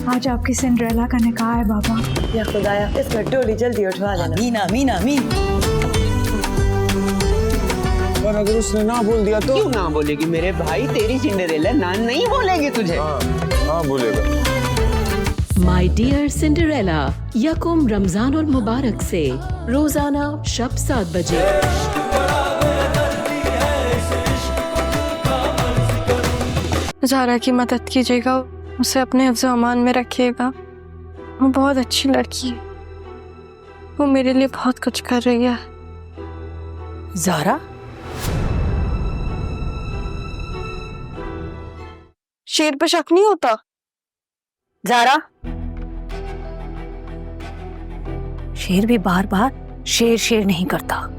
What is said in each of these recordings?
आज आपकी सिंड्रेला का निकाह है बाबा। या खुदाया, इसमें डोली जल्दी उठवा देना। मीना मीना मीन। और अगर उसने ना बोल दिया तो? क्यों ना बोलेगी मेरे भाई, तेरी सिंड्रेला ना नहीं बोलेगी तुझे। हाँ बोलेगा। माय डियर सिंड्रेला यकुम रमजान और मुबारक से रोजाना शब 7 बजे। ज़ारा की मदद कीजिएगा, उसे अपने हिफ्ज़ अमान में रखिएगा। वो बहुत अच्छी लड़की है, वो मेरे लिए बहुत कुछ कर रही है। ज़ारा? शेर पे शक नहीं होता? ज़ारा? शेर भी बार बार शेर शेर नहीं करता।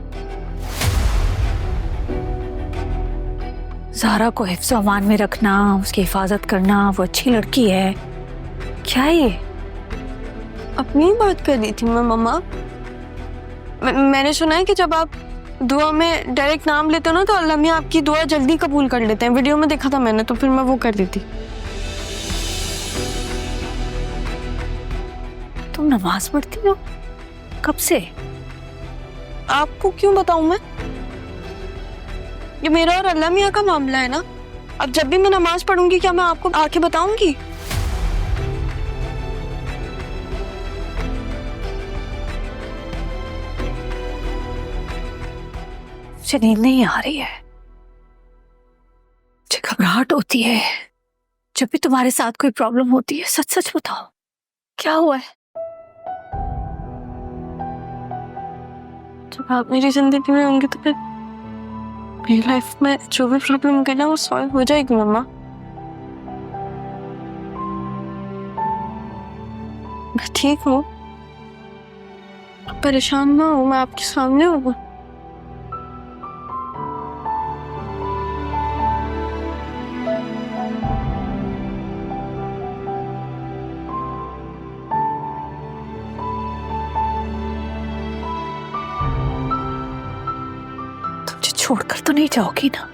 ज़ारा को हिफ्ज़ अमान में रखना, उसकी हिफाजत करना, वो अच्छी लड़की है। क्या है ये? अपनी बात कर रही थी मैं मम्मा। मैंने सुना है कि जब आप दुआ में डायरेक्ट नाम लेते हो ना तो अल्लाह मियां आपकी दुआ जल्दी कबूल कर लेते हैं। वीडियो में देखा था मैंने, तो फिर मैं वो कर रही थी। तुम नमाज पढ़ती हो? कब से? आपको क्यों बताऊं मैं? ये मेरा और अल्लाह मियां का मामला है ना। अब जब भी मैं नमाज पढ़ूंगी क्या मैं आपको आके बताऊंगी? मुझे नींद नहीं आ रही है, मुझे घबराहट होती है जब भी तुम्हारे साथ कोई प्रॉब्लम होती है। सच सच बताओ, क्या हुआ है? जब आप मेरी जिंदगी में होंगे तो फिर मेरी लाइफ में जो भी प्रॉब्लम है ना वो सॉल्व हो जाएगी मम्मा। मैं ठीक हूँ, परेशान ना हो, मैं आपके सामने हूँ। छोड़कर तो नहीं जाओगी ना?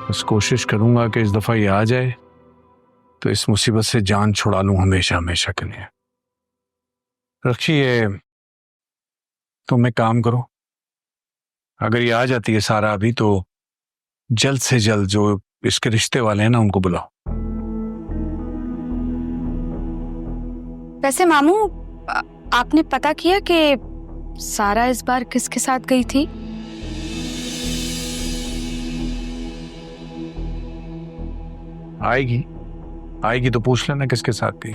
बस कोशिश करूंगा कि इस दफा ये आ जाए तो इस मुसीबत से जान छुड़ा लूं हमेशा हमेशा के लिए। रखिए, तुम एक काम करो, अगर ये आ जाती है सारा अभी तो जल्द से जल्द जो इसके रिश्ते वाले हैं ना उनको बुलाओ। वैसे मामू, आपने पता किया कि सारा इस बार किसके साथ गई थी? आएगी आएगी तो पूछ लेना किसके साथ गई।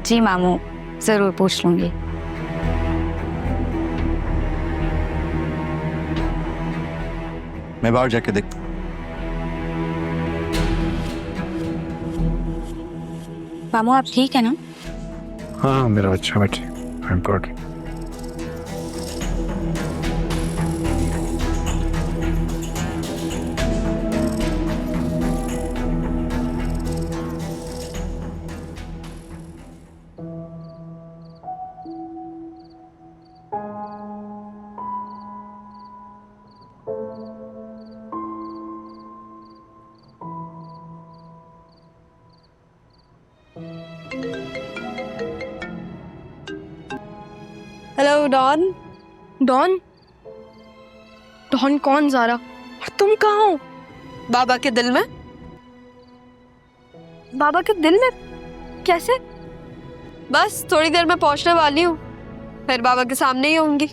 जी मामू, जरूर पूछ लूंगी। मैं बाहर जाके देख। मामू आप ठीक है ना? हाँ मेरा बच्चा, मैं ठीक, I am good. Hello Don. Don? Don कौन ज़ारा? और तुम कहाँ हो? बाबा के दिल में? बाबा के दिल में कैसे? बस थोड़ी देर में पहुंचने वाली हूँ, फिर बाबा के सामने ही होंगी।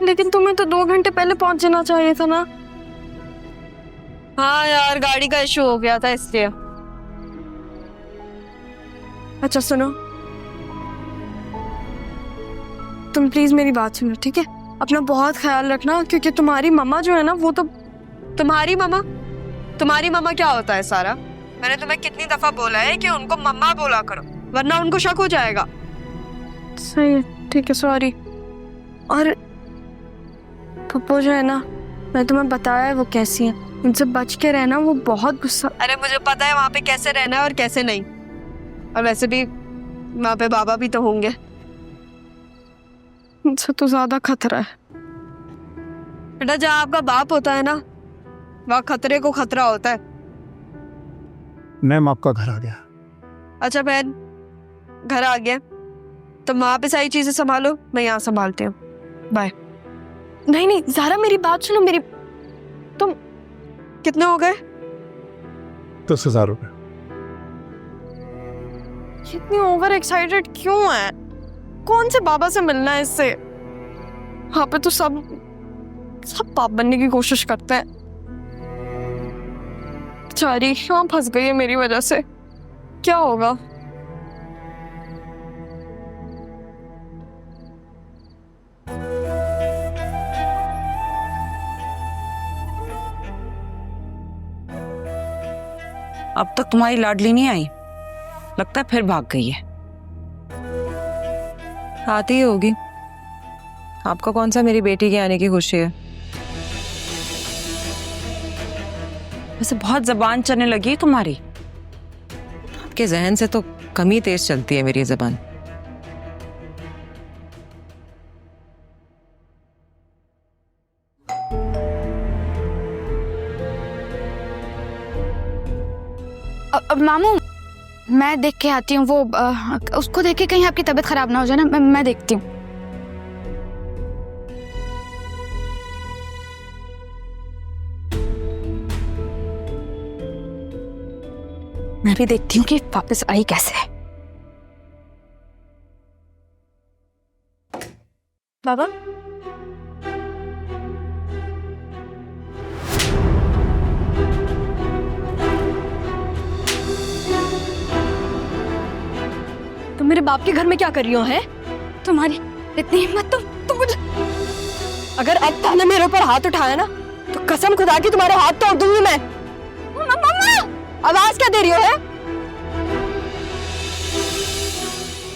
लेकिन तुम्हें तो 2 घंटे पहले पहुंच जाना चाहिए था ना। हाँ यार, गाड़ी का इशू हो गया था इसलिए। अच्छा सुनो, तुम प्लीज मेरी बात सुनो, ठीक है? अपना बहुत ख्याल रखना, क्योंकि तुम्हारी मम्मा जो है ना, वो तो तुम्हारी मम्मा क्या होता है सारा? मैंने तुम्हें कितनी दफा बोला है कि उनको मम्मा बोला करो, वरना उनको शक हो जाएगा। सही है, ठीक है, सॉरी। और पप्पू जो है ना, मैं तुम्हें बताया है वो कैसी है, उनसे बच के रहना, वो बहुत गुस्सा। अरे मुझे पता है वहाँ पे कैसे रहना है और कैसे नहीं, और वैसे भी वहाँ पे बाबा भी तो होंगे, उनसे तो ज्यादा खतरा है। बेटा, जहाँ आपका बाप होता है ना, वहाँ खतरे को खतरा होता है। मैम आपका घर आ गया। अच्छा बहन, घर आ गया, तो वहाँ पे सारी चीजें संभालो, मैं यहाँ संभालती हूँ। बाय। नहीं नहीं ज़ारा, मेरी बात सुनो, मेरी तुम कितने हो गए? 10,000 रुपये। इतनी ओवर एक्साइटेड क्यों है? कौन से बाबा से मिलना है इससे? यहाँ पे तो सब बाप बनने की कोशिश करते हैं। बेचारी यहाँ फंस गई है मेरी वजह से, क्या होगा? अब तक तुम्हारी लाडली नहीं आई, लगता है फिर भाग गई है। आती ही होगी, आपको कौन सा मेरी बेटी के आने की खुशी है? वैसे बहुत जबान चलने लगी है तुम्हारी। आपके जहन से तो कम ही तेज चलती है मेरी जबान। अब मामू, मैं देख के आती हूँ, वो उसको देख के कहीं आपकी तबीयत खराब ना हो जाए ना, मैं देखती हूँ। मैं भी देखती हूँ कि वापस आई कैसे। बाबा, तुम मेरे बाप के घर में क्या कर रही हो? है तुम्हारी इतनी हिम्मत, तुम मुझे, अगर अब तुमने मेरे ऊपर हाथ उठाया ना, तो कसम खुदा की तुम्हारे हाथ तोड़ दूंगी मैं। मम्मा, आवाज क्या दे रही हो? है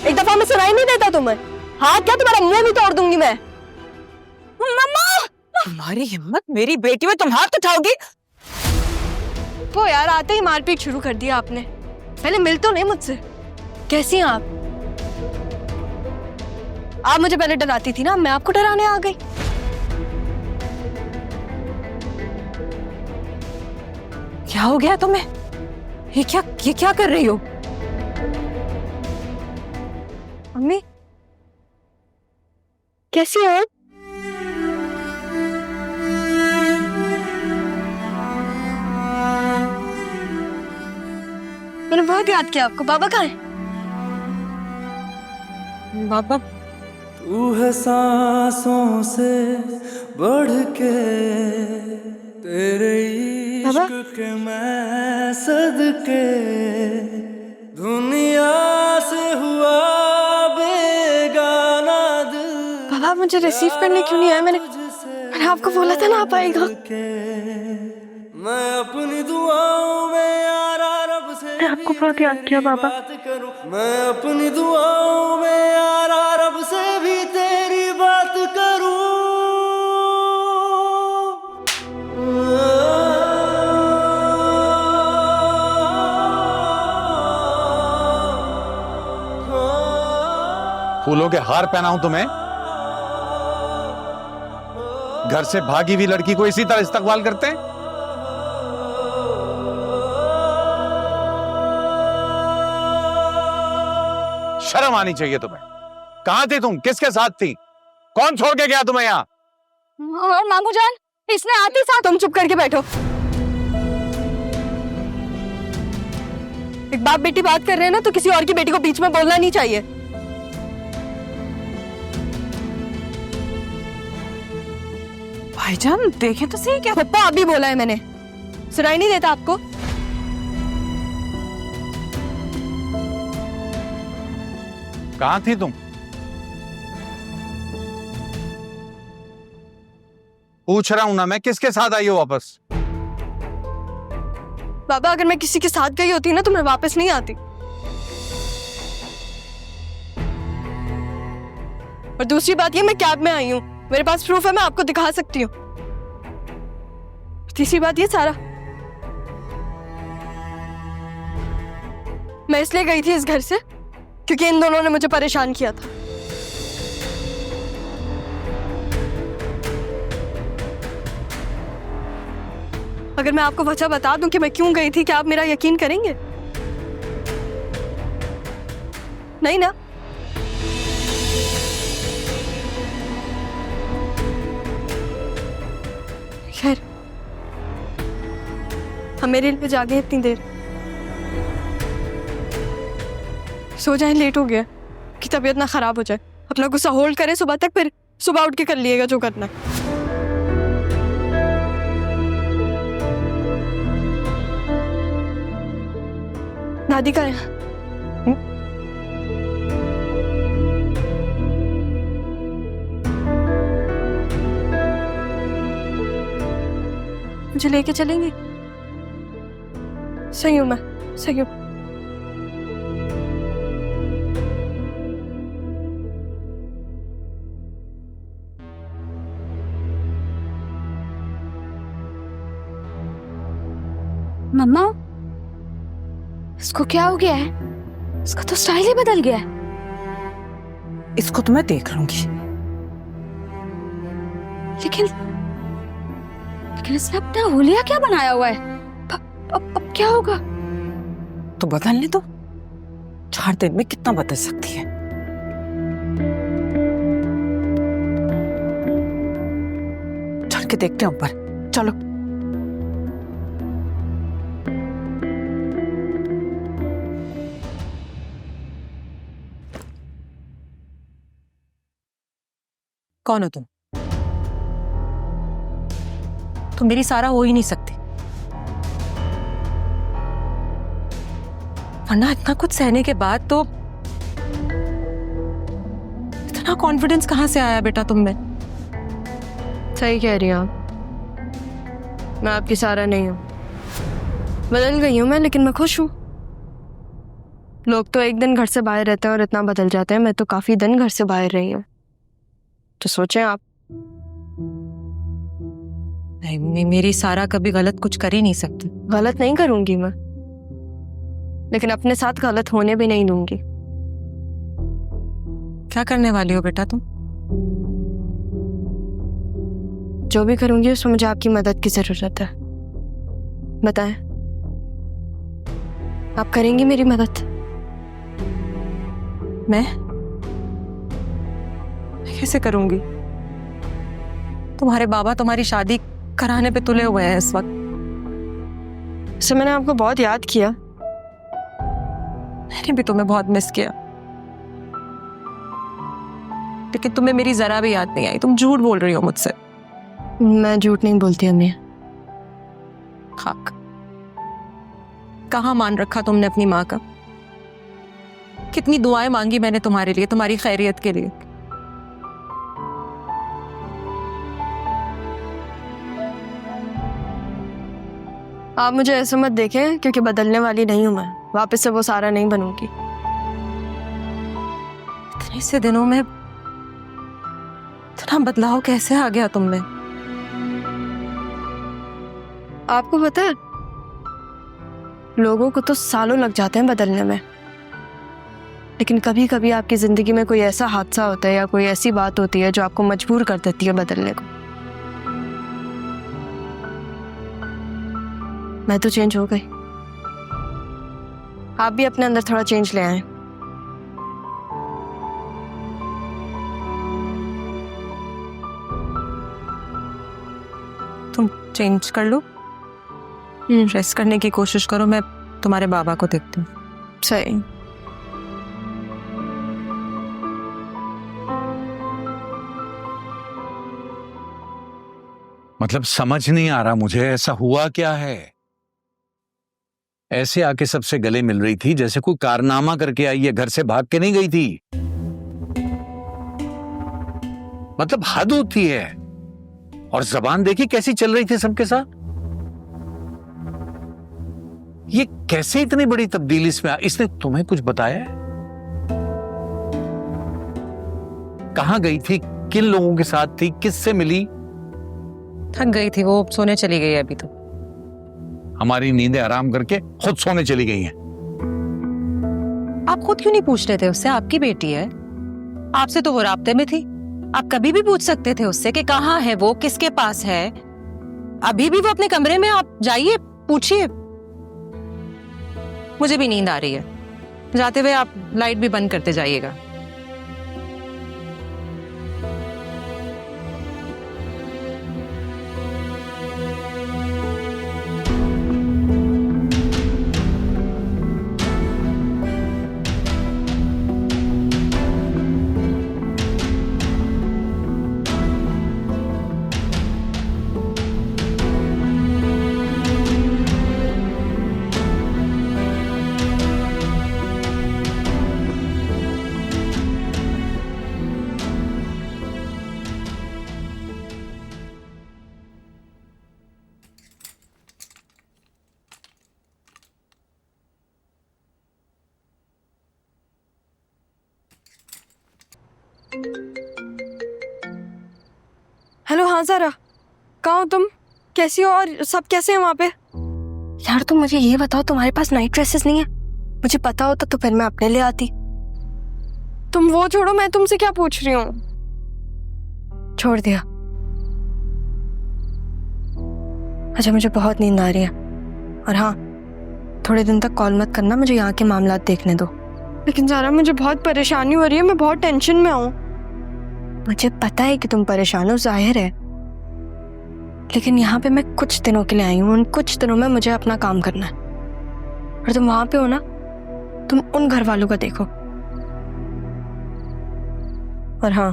एक दफा में सुनाई नहीं देता तुम्हें? हाथ क्या, तुम्हारा मुंह भी तोड़ दूंगी मैं। मम्मा, तुम्हारी हिम्मत, मेरी बेटी में तुम हाथ उठाओगी? वो यार, आते ही मारपीट शुरू कर दिया आपने। पहले मिल तो नहीं मुझसे। कैसी हैं आप? आप मुझे पहले डराती थी ना, मैं आपको डराने आ गई। क्या हो गया तुम्हें? ये क्या कर रही हो? मम्मी, कैसी हो? मैंने बहुत याद किया आपको। बाबा कहाँ है? बाबा, तू है सांसों से बढ़ के, तेरे इश्क के मैं सदके, दुनिया से हुआ बेगाना दिल। बाबा, मुझे रिसीव करने क्यों नहीं आया? मैंने आपको बोला था ना आप आएगा। मैं अपनी दुआओं में यार रब से आपको बहुत याद किया बाबा। मैं अपनी दुआओं में यार रब से भी तेरी बात करूं। फूलों के हार पहनाऊं तुम्हें? घर से भागी हुई लड़की को इसी तरह इस्तकबाल करते हैं? शर्म आनी चाहिए तुम्हें। कहां थी तुम? किसके साथ थी? कौन छोड़ के गया तुम्हें यहाँ? और मामू जान, इसने आते साथ। तुम चुप करके बैठो। एक बाप बेटी बात कर रहे हैं ना, तो किसी और की बेटी को बीच में बोलना नहीं चाहिए। भाईजान देखे तो सही, क्या पप्पा अभी बोला है मैंने। सुनाई नहीं देता आपको? कहाँ थी तुम? पूछ रहा हूं ना मैं, किसके साथ आई हो वापस? बाबा अगर मैं किसी के साथ गई होती ना तो मैं वापस नहीं आती। और दूसरी बात ये, मैं कैब में आई हूँ, मेरे पास प्रूफ है, मैं आपको दिखा सकती हूँ। तीसरी बात ये, सारा मैं इसलिए गई थी इस घर से क्योंकि इन दोनों ने मुझे परेशान किया था। अगर मैं आपको वजह बता दूं कि मैं क्यों गई थी, क्या आप मेरा यकीन करेंगे? नहीं ना? खैर, हम मेरे लिए जागे इतनी देर, सो जाए, लेट हो गया कि तबीयत ना खराब हो जाए। अपना गुस्सा होल्ड करें सुबह तक, फिर सुबह उठ के कर लिएगा जो करना है। दादी का है? मुझे लेके चलेंगे? सही हूं मैं, सही हूं। मम्मा, इसको क्या हो गया है? इसका तो स्टाइल ही बदल गया है। इसको तो मैं देख लूंगी। लेकिन इसने अपना हुलिया क्या बनाया हुआ है? अब क्या होगा? तो बदलने दो, 4 दिन में कितना बदल सकती है। चल के देखते हैं ऊपर, चलो। कौन हो तुम? तुम मेरी सारा हो ही नहीं सकती, वरना इतना कुछ सहने के बाद तो इतना कॉन्फिडेंस कहां से आया बेटा तुम में? सही कह रही हैं आप, मैं आपकी सारा नहीं हूं। बदल गई हूं मैं, लेकिन मैं खुश हूं। लोग तो एक दिन घर से बाहर रहते हैं और इतना बदल जाते हैं, मैं तो काफी दिन घर से बाहर रही हूं। तो सोचें आप। नहीं, मेरी सारा कभी गलत कुछ कर ही नहीं सकती। गलत नहीं करूंगी मैं, लेकिन अपने साथ गलत होने भी नहीं दूंगी। क्या करने वाली हो बेटा तुम? जो भी करूंगी उसमें मुझे आपकी मदद की जरूरत है। बताएं, आप करेंगी मेरी मदद? मैं कैसे करूंगी? तुम्हारे बाबा तुम्हारी शादी कराने पे तुले हुए हैं इस वक्त। सो मैंने आपको बहुत याद किया। मैंने भी तुम्हें बहुत मिस किया, लेकिन तुम्हें मेरी जरा भी याद नहीं आई। तुम झूठ बोल रही हो मुझसे। मैं झूठ नहीं बोलती अम्मी। खाक, कहाँ मान रखा तुमने अपनी माँ का? कितनी दुआएं मांगी मैंने तुम्हारे लिए, तुम्हारी खैरियत के लिए। आप मुझे ऐसे मत देखें, क्योंकि बदलने वाली नहीं हूं मैं। वापस से वो सारा नहीं बनूंगी। इतने से दिनों में इतना बदलाव कैसे आ गया तुम में? आपको पता है, लोगों को तो सालों लग जाते हैं बदलने में, लेकिन कभी कभी आपकी जिंदगी में कोई ऐसा हादसा होता है या कोई ऐसी बात होती है जो आपको मजबूर कर देती है बदलने को। मैं तो चेंज हो गई। आप भी अपने अंदर थोड़ा चेंज ले आए। तुम चेंज कर लो, रेस्ट करने की कोशिश करो। मैं तुम्हारे बाबा को देखती हूँ। सही। मतलब समझ नहीं आ रहा मुझे, ऐसा हुआ क्या है? ऐसे आके सबसे गले मिल रही थी जैसे कोई कारनामा करके आई है, घर से भाग के नहीं गई थी। मतलब हद होती है। और जबान देखी कैसी चल रही थी सबके साथ। ये कैसे इतनी बड़ी तब्दीली इसमें इसने तुम्हें कुछ बताया है? कहां गई थी, किन लोगों के साथ थी, किससे मिली? थक गई थी वो, सोने चली गई अभी तो। हमारी नींदें आराम करके खुद सोने चली गई हैं। आप खुद क्यों नहीं पूछ रहे थे उससे? आपकी बेटी है, आपसे तो वो राब्ते में थी। आप कभी भी पूछ सकते थे उससे कि कहाँ है वो, किसके पास है। अभी भी वो अपने कमरे में, आप जाइए पूछिए। मुझे भी नींद आ रही है, जाते हुए आप लाइट भी बंद करते जाइएगा। हेलो, हाँ ज़रा, कहाँ हो तुम? कैसी हो और सब कैसे हैं वहाँ पे? यार तुम मुझे ये बताओ, तुम्हारे पास नाइट ड्रेसेस नहीं है? मुझे पता होता तो फिर मैं अपने लिए आती। तुम वो छोड़ो, मैं तुमसे क्या पूछ रही हूँ। छोड़ दिया। अच्छा, मुझे बहुत नींद आ रही है। और हाँ, थोड़े दिन तक कॉल मत करना, मुझे यहाँ के मामलात देखने दो। लेकिन ज़रा मुझे बहुत परेशानी हो रही है, मैं बहुत टेंशन में हूँ। मुझे पता है कि तुम परेशान हो, जाहिर है, लेकिन यहाँ पे मैं कुछ दिनों के लिए आई हूँ। उन कुछ दिनों में मुझे अपना काम करना है। और तुम वहां पे हो ना, तुम उन घर वालों का देखो। और हाँ,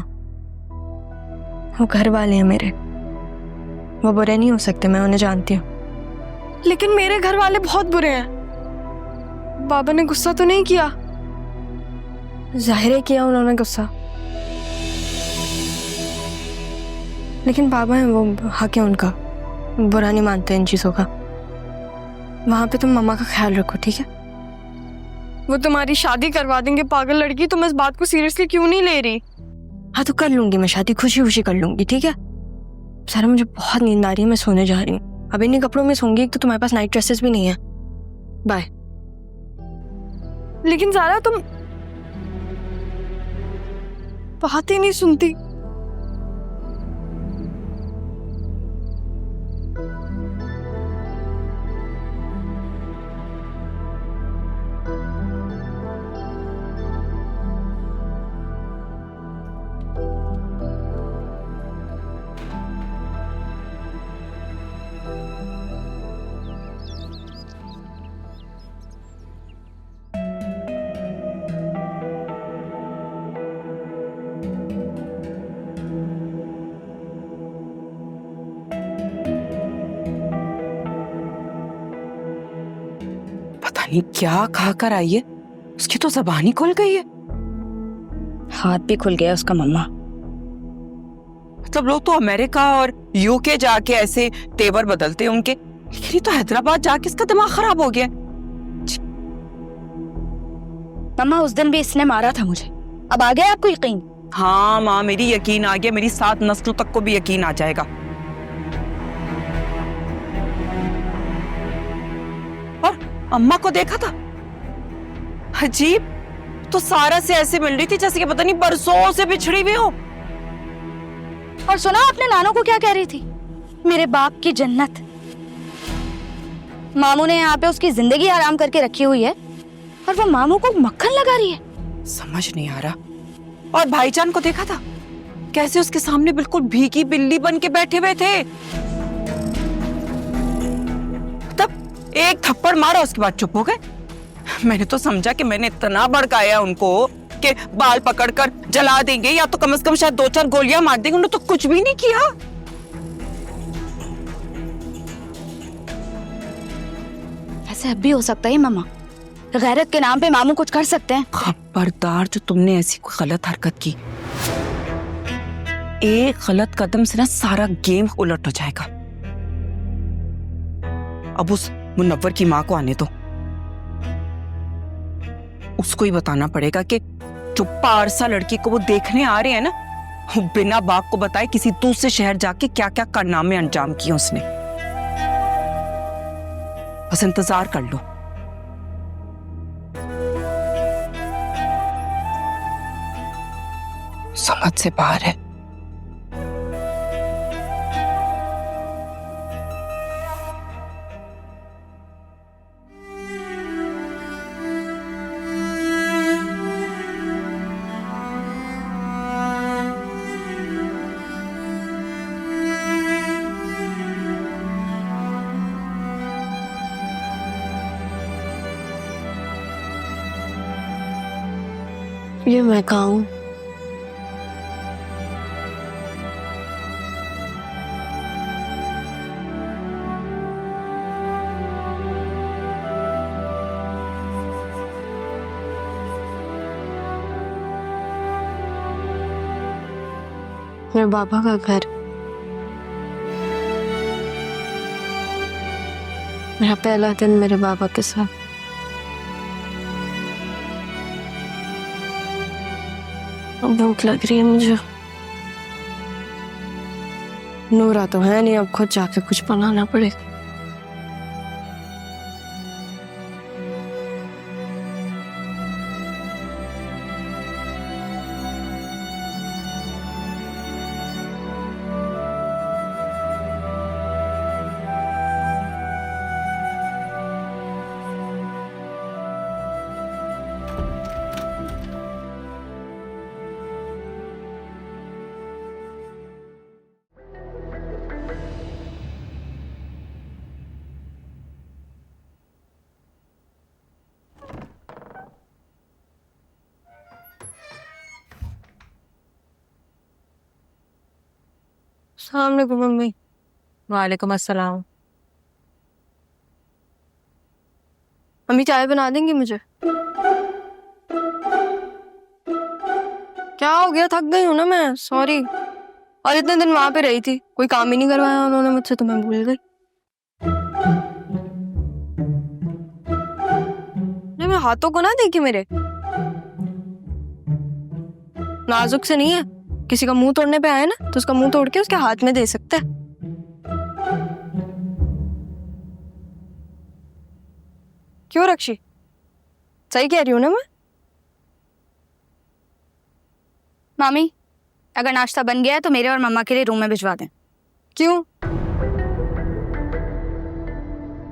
वो घर वाले हैं मेरे, वो बुरे नहीं हो सकते, मैं उन्हें जानती हूँ। लेकिन मेरे घर वाले बहुत बुरे हैं। बाबा ने गुस्सा तो नहीं किया? जाहिर है किया उन्होंने गुस्सा, लेकिन बाबा हैं, वो हक है उनका, बुरा नहीं मानते इन चीज़ों का। वहाँ पे तुम मम्मा का ख्याल रखो, ठीक है? वो तुम्हारी शादी करवा देंगे, पागल लड़की। तुम इस बात को सीरियसली क्यों नहीं ले रही? हाँ तो कर लूंगी मैं शादी, खुशी खुशी कर लूंगी, ठीक है? सारा मुझे बहुत नींद आ रही है, मैं सोने जा रही हूँ। अब इन्हीं कपड़ों में सोऊंगी, एक तो तुम्हारे पास नाइट ड्रेसेस भी नहीं है। बाय। लेकिन ज़ारा तुम बात ही नहीं सुनती। नहीं क्या खा कर आई है, उसकी तो जबान ही खुल गई है। हाथ भी खुल गया उसका मम्मा। मतलब लोग तो अमेरिका और यूके जाके ऐसे तेवर बदलते हैं उनके, लेकिन ये तो हैदराबाद जाके इसका दिमाग खराब हो गया। मम्मा उस दिन भी इसने मारा था मुझे, अब आ गया आपको यकीन? हाँ माँ, मेरी यकीन आ गया, मेरी 7 नस्लों तक को भी यकीन आ जाएगा। और अम्मा को देखा था, अजीब, तो सारा से ऐसे मिल रही थी जैसे कि पता नहीं बरसों से बिछड़ी हुई हो। और सुना अपने नानों को क्या कह रही थी? मेरे बाप की जन्नत। मामू ने यहाँ पे उसकी जिंदगी आराम करके रखी हुई है और वो मामू को मक्खन लगा रही है। समझ नहीं आ रहा। और भाईजान को देखा था, कैसे उसके सामने बिल्कुल भीगी बिल्ली बन के बैठे हुए थे। तब एक थप्पड़ मारा, उसके बाद चुप हो गए। मैंने तो समझा कि मैंने इतना भड़काया उनको कि बाल पकड़कर जला देंगे या तो कम से कम शायद 2-4 गोलियां मार देंगे। उन्होंने तो कुछ भी नहीं किया। ऐसे अब भी हो सकता है मामा? गैरत के नाम पे मामू कुछ कर सकते हैं। खबरदार, जो तुमने ऐसी कोई गलत हरकत की, एक गलत कदम से ना सारा गेम उलट हो जाएगा। अब उस मुनव्वर की माँ को आने दो, उसको ही बताना पड़ेगा कि जो पारसा लड़की को वो देखने आ रहे हैं ना, वो बिना बाप को बताए किसी दूसरे शहर जाके क्या क्या कारनामे अंजाम किए उसने। बस इंतजार कर लो। समझ से बाहर है। ये मैं कहाँ हूँ? मेरे बाबा का घर, मेरा पहला दिन मेरे बाबा के साथ। अब भूख लग रही है मुझे। नूरा तो है नहीं, अब खुद जाके कुछ बनाना पड़ेगा। सामने को मम्मी। वालेकुम अस्सलाम। मम्मी चाय बना देंगी मुझे? क्या हो गया? थक गई हूँ ना मैं, सॉरी। और इतने दिन वहां पे रही थी, कोई काम ही नहीं करवाया उन्होंने मुझसे, तो मैं भूल गई। नहीं, मैं हाथों को ना देखी मेरे, नाजुक से नहीं है। किसी का मुंह तोड़ने पे आए ना, तो उसका मुंह तोड़ के उसके हाथ में दे सकता है। क्यों रक्षी, सही कह रही हूँ ना मैं? मामी, अगर नाश्ता बन गया है तो मेरे और मम्मा के लिए रूम में भिजवा दें। क्यों?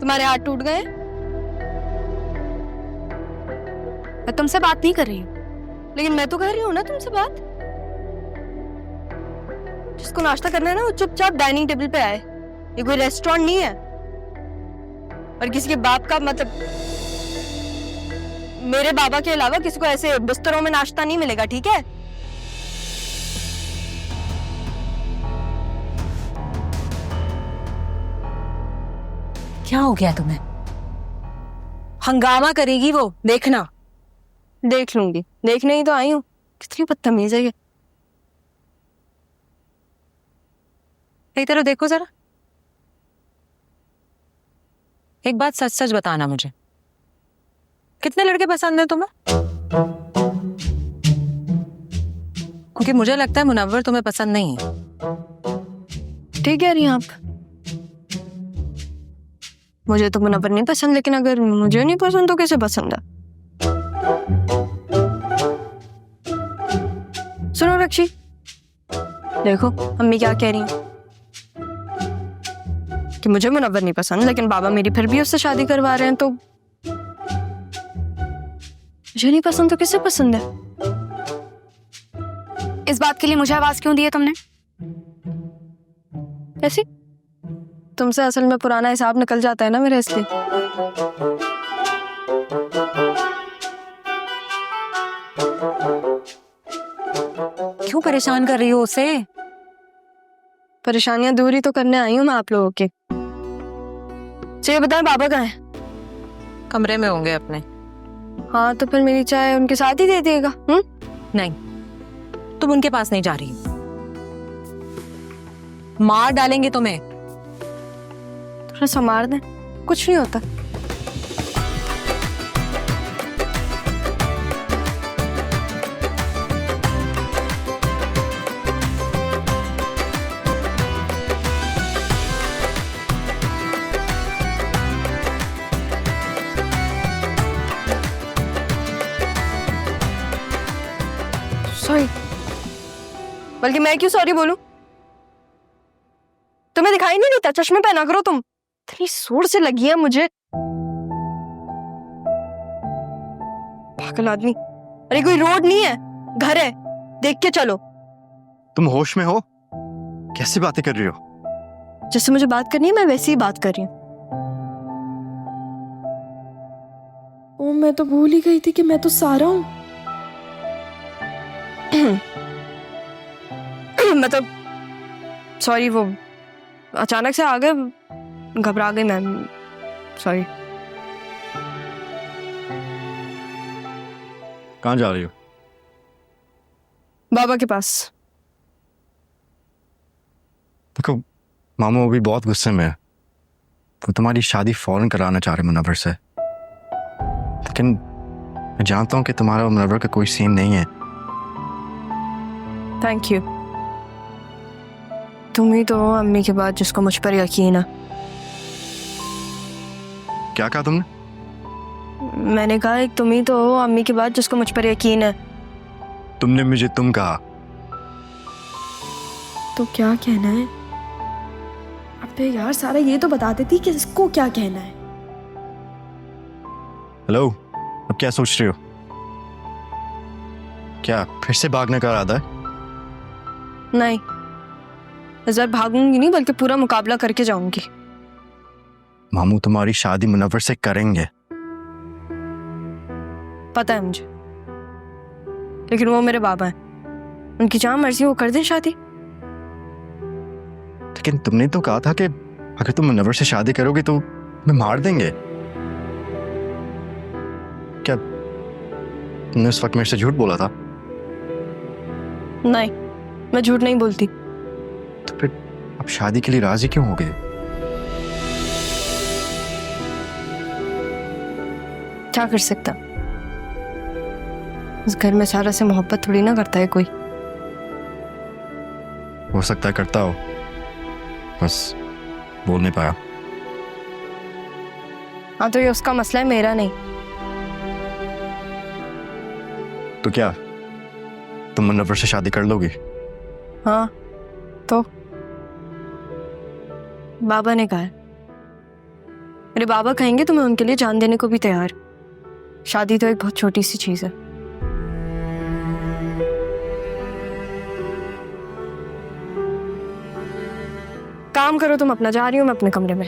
तुम्हारे हाथ टूट गए? मैं तुमसे बात नहीं कर रही हूँ। लेकिन मैं तो कर रही हूँ ना तुमसे बात। जिसको नाश्ता करना है ना, वो चुपचाप डाइनिंग टेबल पे आए। ये कोई रेस्टोरेंट नहीं है, और किसी के बाप का मतलब मेरे बाबा के अलावा किसी को ऐसे बिस्तरों में नाश्ता नहीं मिलेगा, ठीक है? क्या हो गया तुम्हें? हंगामा करेगी वो, देखना। देख लूंगी, देखने ही तो आई हूँ। कितनी बदतमीज है ये। एक तरह देखो जरा। एक बात सच सच बताना मुझे, कितने लड़के पसंद हैं तुम्हें? क्योंकि मुझे लगता है मुनव्वर तुम्हें पसंद नहीं है। ठीक कह रही हैं आप। मुझे तो मुनव्वर नहीं पसंद, लेकिन अगर मुझे नहीं पसंद तो किसे पसंद है? सुनो रक्षी, देखो अम्मी क्या कह रही हैं कि मुझे मुनव्वर नहीं पसंद, लेकिन बाबा मेरी फिर भी उससे शादी करवा रहे हैं, तो मुझे नहीं पसंद तो किसे पसंद है? इस बात के लिए मुझे आवाज क्यों दी है तुमने? ऐसी तुमसे असल में पुराना हिसाब निकल जाता है ना मेरा, इसलिए। क्यों परेशान कर रही हो उसे? परेशानियां दूर ही तो करने आई हूं मैं आप लोगों के। चलिए बताएं, बाबा कहाँ है? कमरे में होंगे अपने। हाँ तो फिर मेरी चाय उनके साथ ही दे देगा। नहीं, तुम उनके पास नहीं जा रही, मार डालेंगे तुम्हें। थोड़ा संभाल दें, कुछ नहीं होता। सॉरी, बल्कि मैं क्यों सॉरी बोलूं? तुम्हें दिखाई नहीं देता? चश्मे पहना करो तुम। इतनी जोर से लगी है मुझे, पागल आदमी। अरे कोई रोड नहीं है, घर है, देख के चलो। तुम होश में हो? कैसी बातें कर रही हो? जैसे मुझे बात करनी है मैं वैसे ही बात कर रही हूँ। ओ मैं तो भूल ही गई थी कि मैं तो सारा हूँ। मतलब सॉरी, वो अचानक से आ गए, घबरा गई मैम, सॉरी। कहाँ जा रही हो? बाबा के पास। देखो मामू अभी बहुत गुस्से में है, वो तुम्हारी शादी फौरन कराना चाह रहे मुनव्वर से, लेकिन मैं जानता हूँ कि तुम्हारा और मुनव्वर का कोई सीन नहीं है। Thank you. तुम ही तो हो अम्मी के बाद जिसको मुझ पर यकीन है। क्या कहा तुमने? मैंने कहा एक तुम ही तो हो अम्मी के बाद जिसको मुझ पर यकीन है। तुमने मुझे तुम कहा। तो क्या कहना है? अबे यार सारा ये तो बता देती कि इसको क्या कहना है। हेलो, अब क्या सोच रही हो? क्या फिर से भागने का इरादा है? नहीं, इस बार भागूंगी नहीं बल्कि पूरा मुकाबला करके जाऊंगी। मामू तुम्हारी शादी मुनव्वर से करेंगे। पता है मुझे, लेकिन वो मेरे बाबा हैं, उनकी जहां मर्जी वो कर दें शादी। लेकिन तुमने तो कहा था कि अगर तुम मुनव्वर से शादी करोगे तो मैं मार देंगे। क्या तुमने उस वक्त मेरे से झूठ बोला था? नहीं, मैं झूठ नहीं बोलती। तो फिर अब शादी के लिए राजी क्यों हो गए? क्या कर सकता, इस घर में सारा से मोहब्बत थोड़ी ना करता है कोई। हो सकता है करता हो, बस बोल नहीं पाया। हाँ तो ये उसका मसला है, मेरा नहीं। तो क्या तुम मुनव्वर से शादी कर लोगी? हाँ तो बाबा ने कहा है, मेरे बाबा कहेंगे तो मैं उनके लिए जान देने को भी तैयार। शादी तो एक बहुत छोटी सी चीज है। काम करो तुम अपना, जा रही हूँ मैं अपने कमरे में।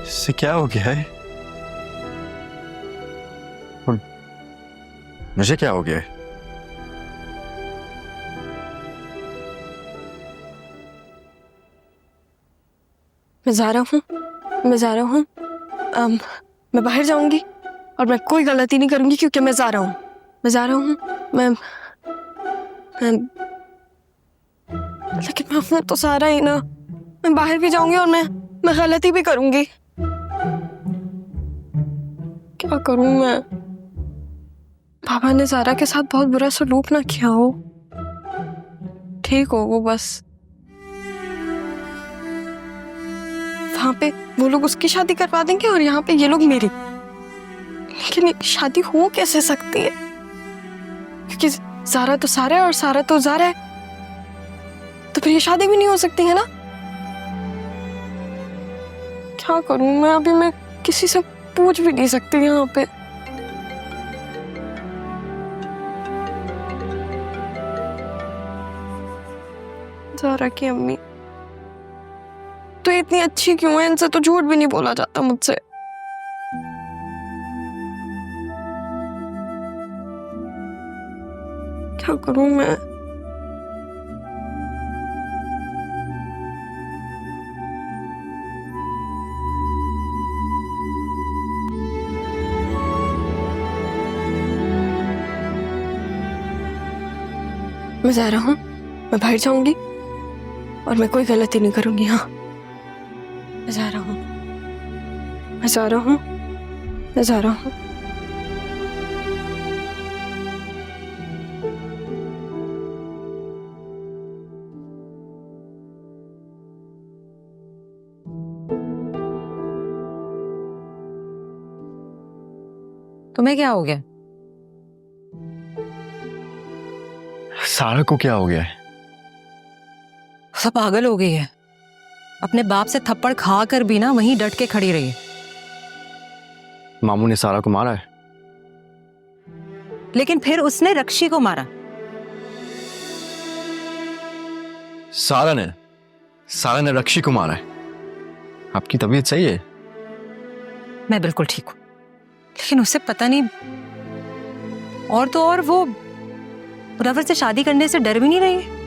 इससे क्या हो गया है? और मुझे क्या हो गया है? मैं जा रहा हूँ, मैं जा रहा हूँ। मैं बाहर जाऊंगी और मैं कोई गलती नहीं करूंगी क्योंकि मैं जा रहा हूँ। मैं जा रहा हूँ, मैं लेकिन मैं हूँ तो सारा ही ना। मैं बाहर भी जाऊंगी और मैं गलती भी करूंगी। क्या करूं मैं? पापा ने सारा के साथ बहुत बुरा सलूक ना किया हो, ठीक हो वो बस। वहां पे वो लोग उसकी शादी करवा देंगे और यहाँ पे ये लोग मेरी। लेकिन ये शादी हो कैसे सकती है? क्योंकि सारा तो सारा है और सारा तो ज़ारा है, तो फिर ये शादी भी नहीं हो सकती है ना। क्या करूं मैं? अभी मैं किसी से पूछ भी नहीं सकती यहाँ पे। ज़ारा की अम्मी तो इतनी अच्छी क्यों है? इनसे तो झूठ भी नहीं बोला जाता मुझसे। क्या करूं मैं? मैं जा रहा हूँ, मैं बाहर जाऊंगी और मैं कोई गलती नहीं करूंगी। हाँ, मैं जा रहा हूँ, मैं जा रहा हूँ, मैं जा रहा हूँ। तुम्हें क्या हो गया? सारा को क्या हो गया है? सब पागल हो गई है। अपने बाप से थप्पड़ खा कर भी ना वहीं डट के खड़ी रही। मामू ने सारा को मारा है। लेकिन फिर उसने रक्षी को मारा। सारा ने रक्षी को मारा है। आपकी तबीयत सही है? मैं बिल्कुल ठीक हूं, लेकिन उसे पता नहीं। और तो और वो मुनव्वर से शादी करने से डर भी नहीं रही है।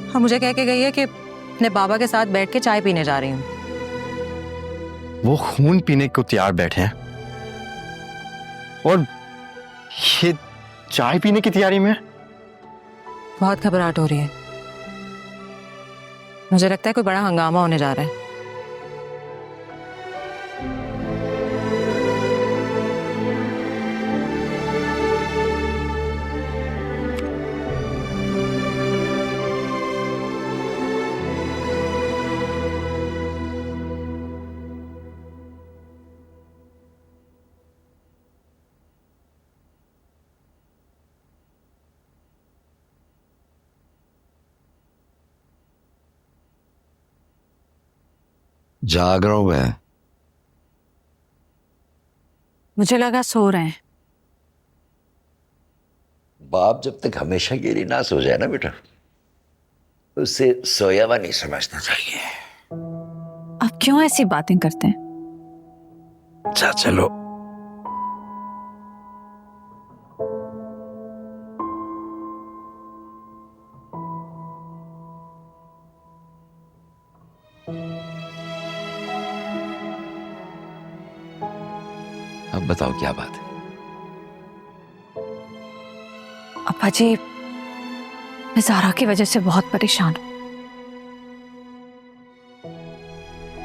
और मुझे कह के गई है कि अपने बाबा के साथ बैठ के चाय पीने जा रही हूँ। वो खून पीने को तैयार बैठे हैं और ये चाय पीने की तैयारी में। बहुत घबराहट हो रही है। मुझे लगता है कोई बड़ा हंगामा होने जा रहा है। जाग रहा हूं मैं। मुझे लगा सो रहे हैं। बाप जब तक हमेशा के लिए ना सो जाए ना बेटा, उसे सोया हुआ नहीं समझना चाहिए। आप क्यों ऐसी बातें करते हैं? अच्छा चलो। अब बताओ क्या बात है? अप्पा जी, मैं ज़ारा की वजह से बहुत परेशान हूं।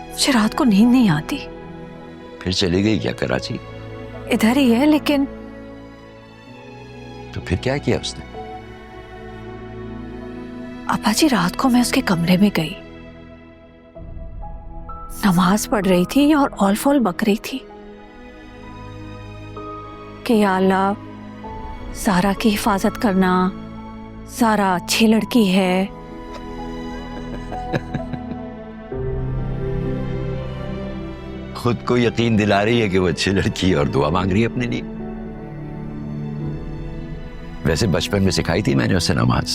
मुझे रात को नींद नहीं आती। फिर चली गई क्या कराची? इधर ही है, लेकिन तो फिर क्या किया उसने? अप्पा जी, रात को मैं उसके कमरे में गई, नमाज पढ़ रही थी और ऑल फॉल बक रही थी कि या अल्लाह, ज़ारा की हिफाजत करना, ज़ारा अच्छी लड़की है। खुद को यकीन दिला रही है कि वो अच्छी लड़की है और दुआ मांग रही है अपने लिए। वैसे बचपन में सिखाई थी मैंने उसे नमाज,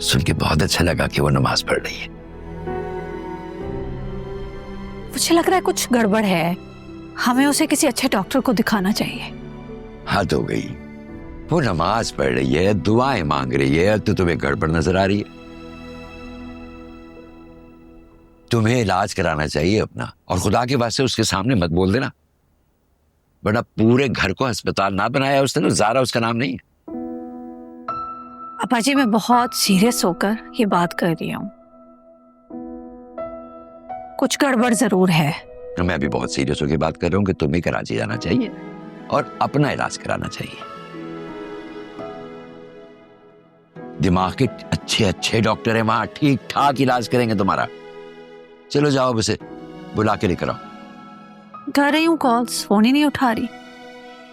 सुन के बहुत अच्छा लगा कि वो नमाज पढ़ रही है। मुझे लग रहा है कुछ गड़बड़ है। हमें उसे किसी अच्छे डॉक्टर को दिखाना चाहिए। हद हो गई। वो नमाज पढ़ रही है, दुआएं मांग रही है, तो तुम्हें गड़बड़ नजर आ रही है। तुम्हें इलाज कराना चाहिए अपना, और खुदा के वास्ते उसके सामने मत बोल देना, वरना पूरे घर को अस्पताल ना बनाया उसने तो ज़ारा उसका नाम नहीं है। अप्पा जी, मैं बहुत सीरियस होकर ये बात कर रही हूँ। कुछ गड़बड़ जरूर है। तो मैं भी बहुत सीरियस होकर बात कर रहा हूँ कि तुम्हें कराची जाना चाहिए और अपना इलाज कराना चाहिए। दिमाग के अच्छे अच्छे डॉक्टर हैं वहां, ठीक ठाक इलाज करेंगे तुम्हारा। चलो जाओ, उसे बुला के लेकर आओ। कर रही हूँ कॉल्स, फोन ही नहीं उठा रही।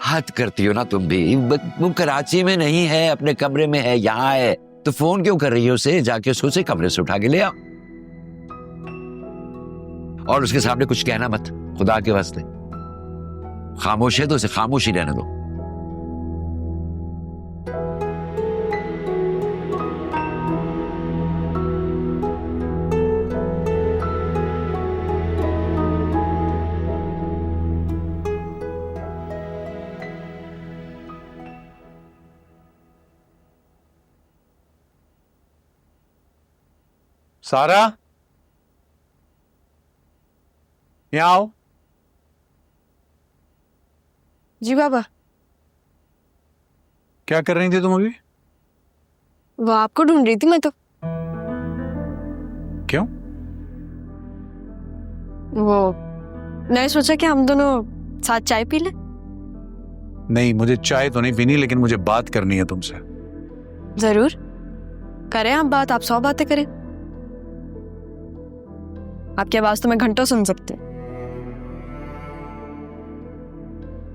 हद करती हो ना तुम भी। वो कराची में नहीं है, अपने कमरे में है, यहाँ है, तो फोन क्यों कर रही हो उसे? जाके उसे कमरे से उठा के ले आओ, और उसके सामने कुछ कहना मत, खुदा के वास्ते। खामोश है तो उसे खामोश ही रहने दो। सारा, यहाँ आओ। जी बाबा। क्या कर रही थी तुम अभी? वो आपको ढूंढ रही थी मैं तो। क्यों? वो मैंने सोचा कि हम दोनों साथ चाय पी लें। नहीं, मुझे चाय तो नहीं पीनी, लेकिन मुझे बात करनी है तुमसे। जरूर करें आप बात, आप 100 बातें करें। आपकी आवाज तो मैं घंटों सुन सकती हूँ।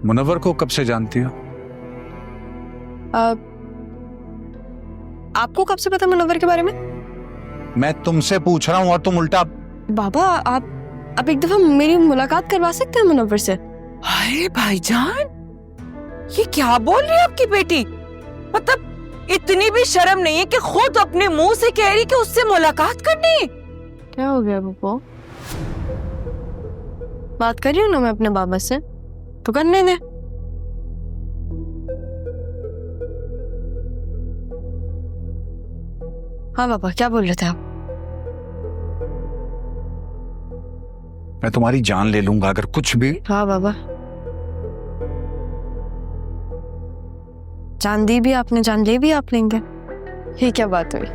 मुनव्वर को कब से जानती हो? आपको कब से पता मुनव्वर के बारे में? मैं तुमसे पूछ रहा हूँ और तुम उल्टा। बाबा आप एक दफा मेरी मुलाकात करवा सकते हैं मुनव्वर से? अरे भाईजान, ये क्या बोल रही है आपकी बेटी? मतलब इतनी भी शर्म नहीं है कि खुद अपने मुंह से कह रही कि उससे मुलाकात करनी? क्या हो गया बप्पो? बात कर रही हूँ ना मैं अपने बाबा से, तो करने दे। हाँ बाबा, क्या बोल रहे थे आप? मैं तुम्हारी जान ले लूंगा अगर कुछ भी। हाँ बाबा, जान दी भी आपने, जान ले भी आप लेंगे। ये क्या बात हुई?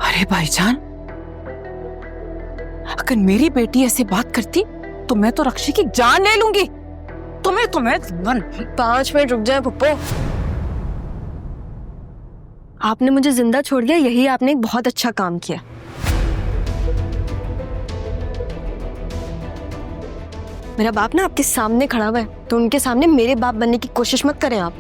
अरे भाईजान, अगर मेरी बेटी ऐसे बात करती तो मैं तो रक्षी की जान ले लूंगी। तुम्हें 5 मिनट रुक जाए पप्पो। आपने मुझे जिंदा छोड़ दिया, यही आपने एक बहुत अच्छा काम किया। मेरा बाप ना आपके सामने खड़ा हुआ है, तो उनके सामने मेरे बाप बनने की कोशिश मत करें आप।